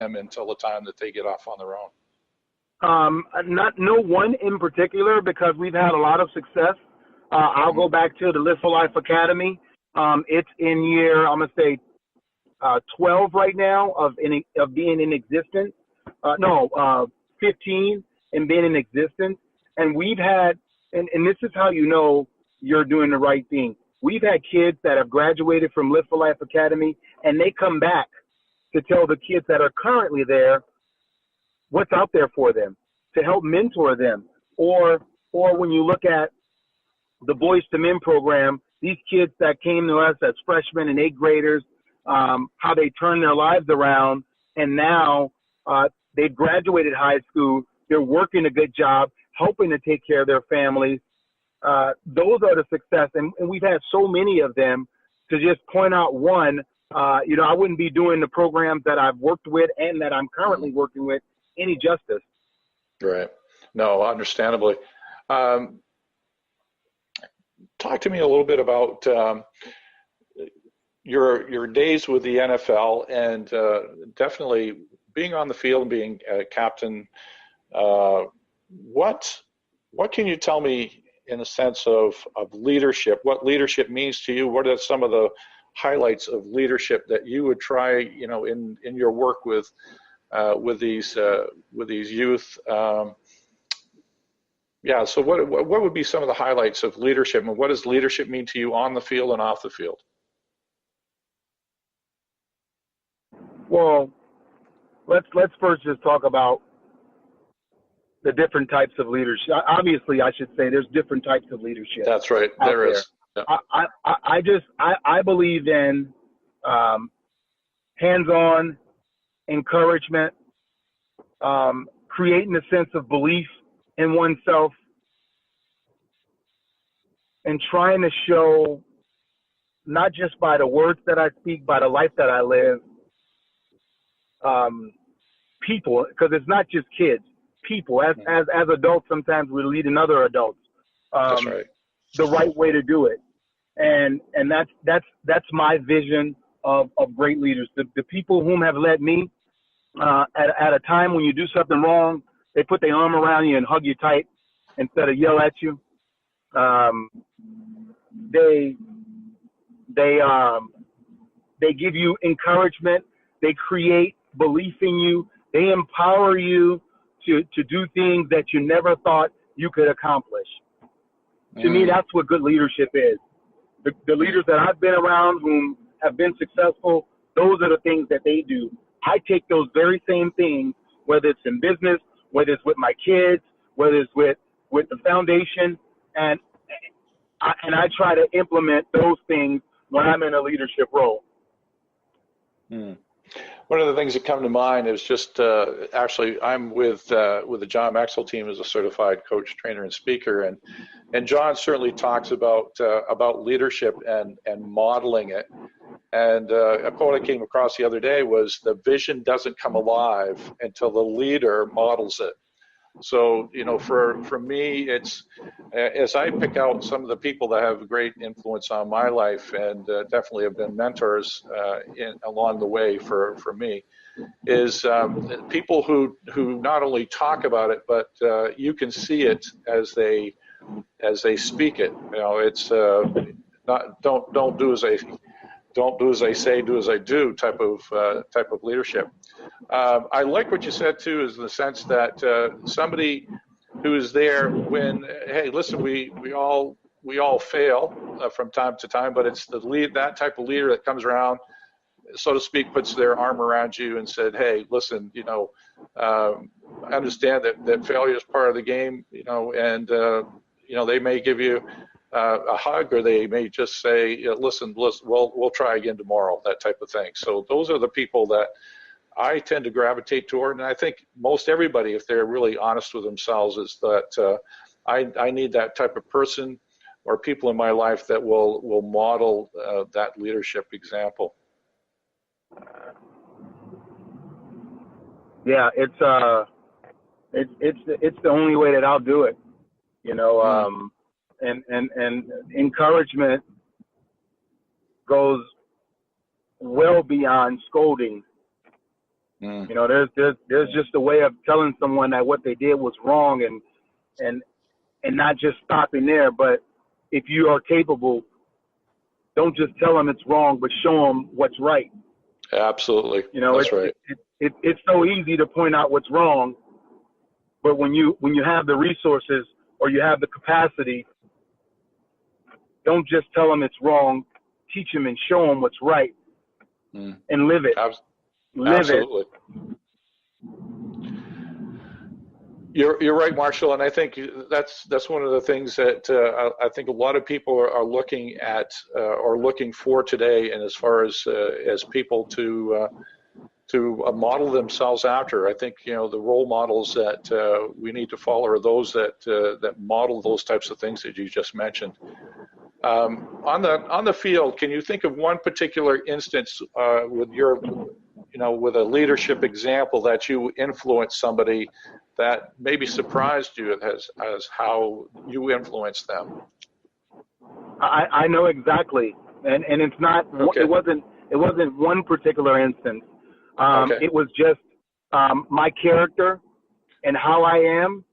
them until the time that they get off on their own? No one in particular, because we've had a lot of success. I'll go back to the Live for Life Academy. It's in year, I'm gonna say 12 right now of being in existence. 15 and being in existence. And we've had, and this is how you know you're doing the right thing. We've had kids that have graduated from Live for Life Academy, and they come back to tell the kids that are currently there what's out there for them, to help mentor them. Or when you look at the Boys to Men program, these kids that came to us as freshmen and 8th graders, how they turned their lives around, and now they've graduated high school, they're working a good job, helping to take care of their families. Those are the success, and we've had so many of them. To just point out one, I wouldn't be doing the programs that I've worked with and that I'm currently working with any justice. Right. No, understandably. Talk to me a little bit about your days with the NFL, and definitely being on the field and being a captain. What can you tell me in the sense of leadership? What leadership means to you? What are some of the highlights of leadership that you would try, in your work with these youth? So what would be some of the highlights of leadership, and what does leadership mean to you on the field and off the field? Well, let's first just talk about the different types of leadership. Obviously, I should say there's different types of leadership. That's right. There is. Yeah. I believe in hands-on encouragement, creating a sense of belief in oneself, and trying to show, not just by the words that I speak, by the life that I live, people, because it's not just kids, people. As adults, sometimes we're leading other adults. That's right. The right way to do it, and that's my vision of great leaders. The people whom have led me, at a time when you do something wrong, they put their arm around you and hug you tight instead of yell at you. They give you encouragement. They create belief in you. They empower you to do things that you never thought you could accomplish. To me, that's what good leadership is. The leaders that I've been around whom have been successful, those are the things that they do. I take those very same things, whether it's in business, whether it's with my kids, whether it's with the foundation, and I try to implement those things when I'm in a leadership role. One of the things that come to mind is just actually I'm with the John Maxwell team as a certified coach, trainer, and speaker, and John certainly talks about leadership and modeling it. And a quote I came across the other day was, "The vision doesn't come alive until the leader models it." So, for me, it's as I pick out some of the people that have a great influence on my life and definitely have been mentors along the way for me, is people who not only talk about it, but you can see it as they speak it. It's not don't do as they say, do as I do type of leadership. I like what you said too, is in the sense that somebody who is there when, hey, listen, we all fail from time to time, but it's that type of leader that comes around, so to speak, puts their arm around you and said, hey, listen, I understand that failure is part of the game, and they may give you a hug, or they may just say, listen, we'll try again tomorrow, that type of thing. So those are the people that I tend to gravitate toward, and I think most everybody, if they're really honest with themselves, is that I need that type of person or people in my life that will model that leadership example. Yeah, it's the only way that I'll do it, and encouragement goes well beyond scolding. You know, there's just a way of telling someone that what they did was wrong, and not just stopping there. But if you are capable, don't just tell them it's wrong, but show them what's right. Absolutely. You know, that's right. It's so easy to point out what's wrong, but when you have the resources or you have the capacity, don't just tell them it's wrong. Teach them and show them what's right, and live it. Live Absolutely. it. You're right, Marshall, and I think that's one of the things that I think a lot of people are looking at or looking for today, and as far as people to model themselves after. I think the role models that we need to follow are those that model those types of things that you just mentioned. On the field, can you think of one particular instance with with a leadership example that you influenced somebody that maybe surprised you as how you influenced them? I know exactly, and it's not. Okay. It wasn't one particular instance. Okay. It was just my character and how I am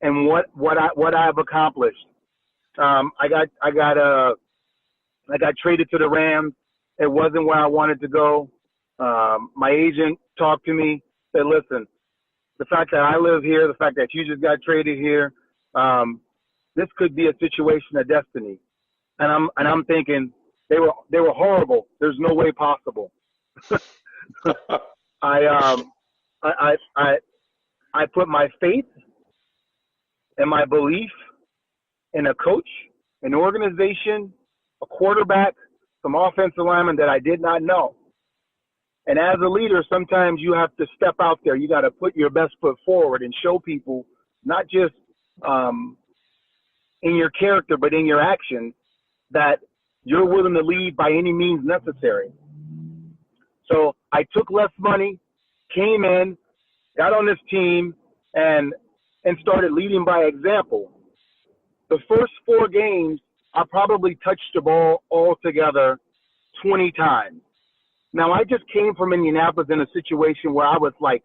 and what I've accomplished. I got traded to the Rams. It wasn't where I wanted to go. My agent talked to me, said, listen, the fact that I live here, the fact that you just got traded here, this could be a situation of destiny. And I'm thinking they were horrible. There's no way possible. I put my faith and my belief in a coach, an organization, a quarterback, some offensive linemen that I did not know. And as a leader, sometimes you have to step out there. You got to put your best foot forward and show people, not just in your character, but in your actions, that you're willing to lead by any means necessary. So I took less money, came in, got on this team, and started leading by example. The first 4 games, I probably touched the ball altogether 20 times. Now, I just came from Indianapolis in a situation where I was like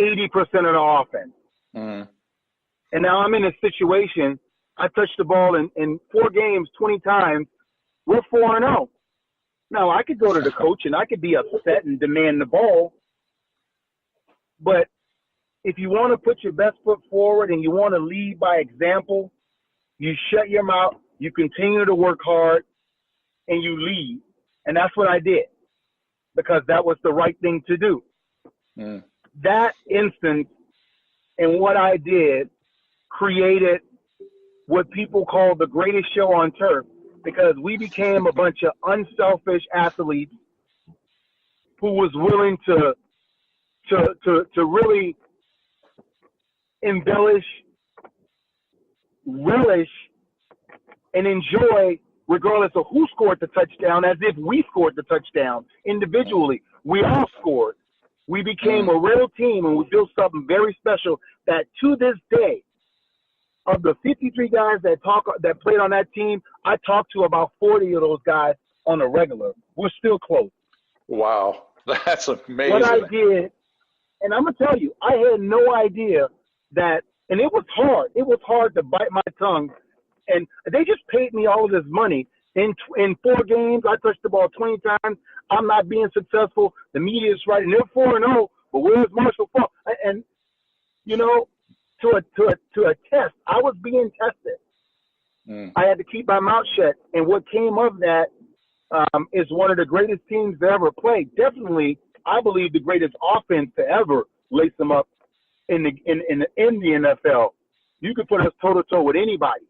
80% of the offense. And now I'm in a situation, I touched the ball in 4 games 20 times. We're 4-0. Now, I could go to the coach and I could be upset and demand the ball. But if you want to put your best foot forward and you want to lead by example, you shut your mouth, you continue to work hard, and you lead. And that's what I did, because that was the right thing to do. That instance and what I did created what people call the greatest show on turf, because we became a bunch of unselfish athletes who was willing to really embellish, relish, and enjoy, regardless of who scored the touchdown, as if we scored the touchdown individually. We all scored. We became a real team, and we built something very special that to this day, of the 53 guys that played on that team, I talked to about 40 of those guys on a regular. We're still close. Wow, that's amazing. What I did, and I'm going to tell you, I had no idea that, and it was hard. It was hard to bite my tongue. And they just paid me all of this money. In 4 games, I touched the ball 20 times. I'm not being successful. The media is writing, they're 4-0, but where's Marshall Faulk? And, to a test, I was being tested. I had to keep my mouth shut. And what came of that is one of the greatest teams to ever play. Definitely, I believe the greatest offense to ever lace them up in the NFL. You could put us toe-to-toe with anybody.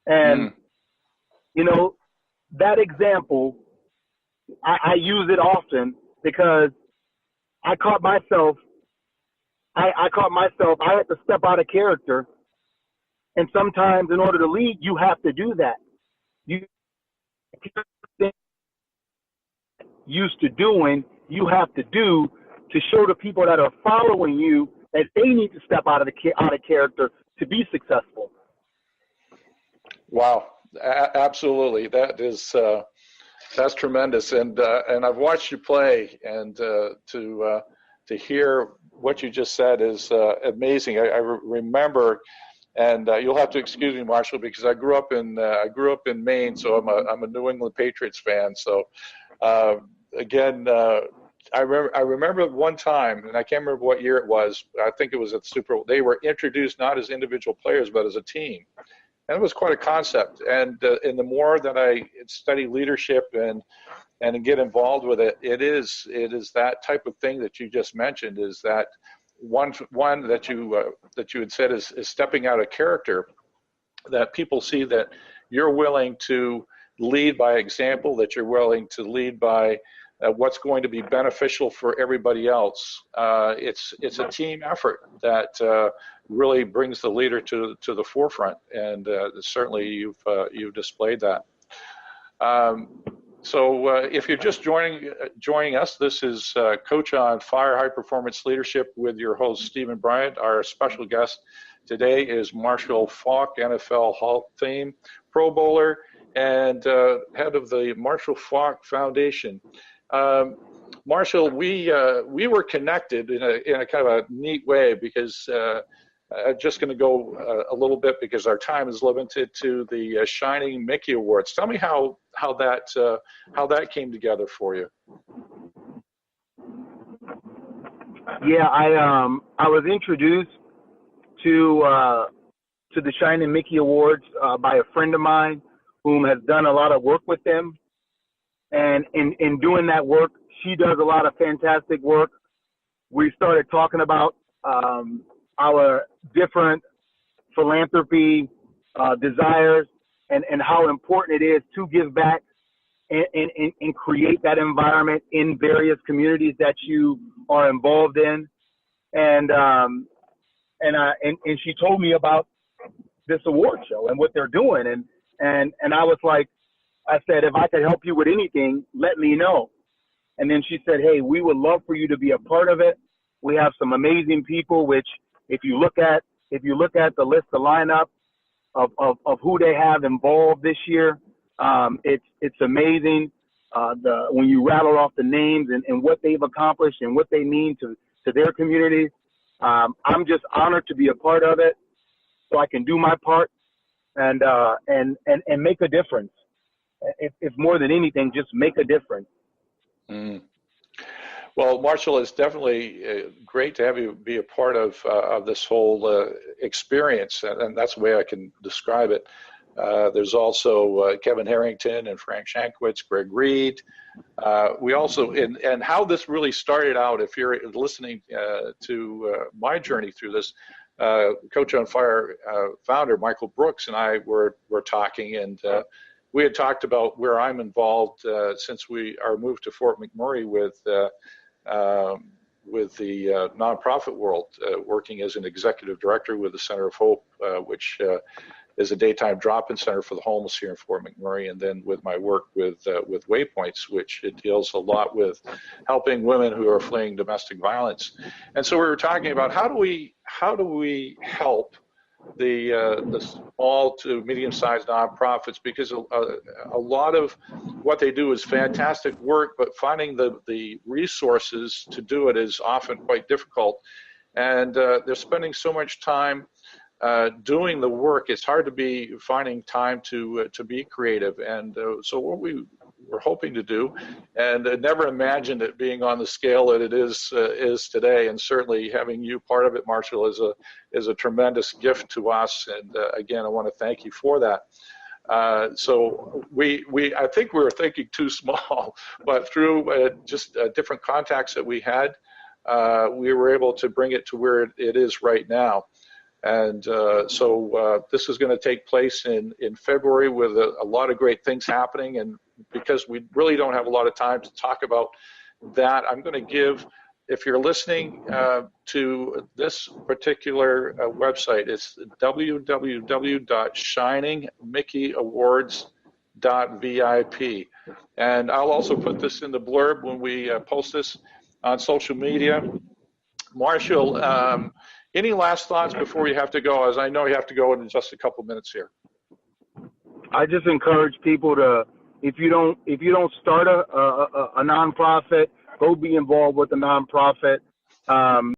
And, that example, I use it often because I caught myself, I had to step out of character. And sometimes in order to lead, you have to do that. You used to doing, you have to do to show the people that are following you that they need to step out of character to be successful. Wow, absolutely. That is that's tremendous. And I've watched you play, and to hear what you just said is amazing. I remember, and you'll have to excuse me, Marshall, because I grew up in Maine, so I'm a New England Patriots fan. So again, I remember one time, and I can't remember what year it was. I think it was at the Super Bowl. They were introduced not as individual players, but as a team, and it was quite a concept. And the more that I study leadership and get involved with it, it is that type of thing that you just mentioned. Is that one that you had said is stepping out of character, that people see that you're willing to lead by example, that you're willing to lead by what's going to be beneficial for everybody else. It's a team effort that really brings the leader to the forefront, and certainly you've displayed that. So if you're just joining us, this is Coach on Fire High Performance Leadership with your host, Stephen Bryant. Our special guest today is Marshall Faulk, NFL Hall of Fame Pro Bowler and head of the Marshall Faulk Foundation. Marshall, we were connected in a kind of a neat way, because I'm just going to go a little bit because our time is limited to the Shining Mickey Awards. Tell me how that came together for you. Yeah, I was introduced to the Shining Mickey Awards by a friend of mine whom has done a lot of work with them. And in doing that work, she does a lot of fantastic work. We started talking about our different philanthropy desires and how important it is to give back and create that environment in various communities that you are involved in. And she told me about this award show and what they're doing. And I was like, I said, if I could help you with anything, let me know. And then she said, hey, we would love for you to be a part of it. We have some amazing people, which if you look at the list, the lineup of who they have involved this year, it's amazing. When you rattle off the names and what they've accomplished and what they mean to their communities, I'm just honored to be a part of it, so I can do my part and make a difference. If more than anything, just make a difference. Mm. Well, Marshall, it's definitely great to have you be a part of this whole experience, and that's the way I can describe it. There's also Kevin Harrington and Frank Shankwitz, Greg Reed. We also, and how this really started out, if you're listening to my journey through this, Coach on Fire founder Michael Brooks and I were talking, and we had talked about where I'm involved since our move to Fort McMurray with the nonprofit world, working as an executive director with the Center of Hope, which is a daytime drop-in center for the homeless here in Fort McMurray, and then with my work with Waypoints, which it deals a lot with helping women who are fleeing domestic violence. And so we were talking about how do we help the small to medium-sized nonprofits, because a lot of what they do is fantastic work, but finding the resources to do it is often quite difficult, and they're spending so much time doing the work. It's hard to be finding time to be creative, and so what we were hoping to do, and never imagined it being on the scale that it is today, and certainly having you part of it, Marshall, is a tremendous gift to us, and again, I want to thank you for that. So I think we were thinking too small, but through just different contacts that we had, we were able to bring it to where it is right now. And so this is going to take place in February with a lot of great things happening. And because we really don't have a lot of time to talk about that, I'm going to give, if you're listening to this particular website, it's www.shiningmickeyawards.vip. And I'll also put this in the blurb when we post this on social media. Marshall, any last thoughts before you have to go, as I know you have to go in just a couple minutes here? I just encourage people to, if you don't start a nonprofit, go be involved with a nonprofit. Um,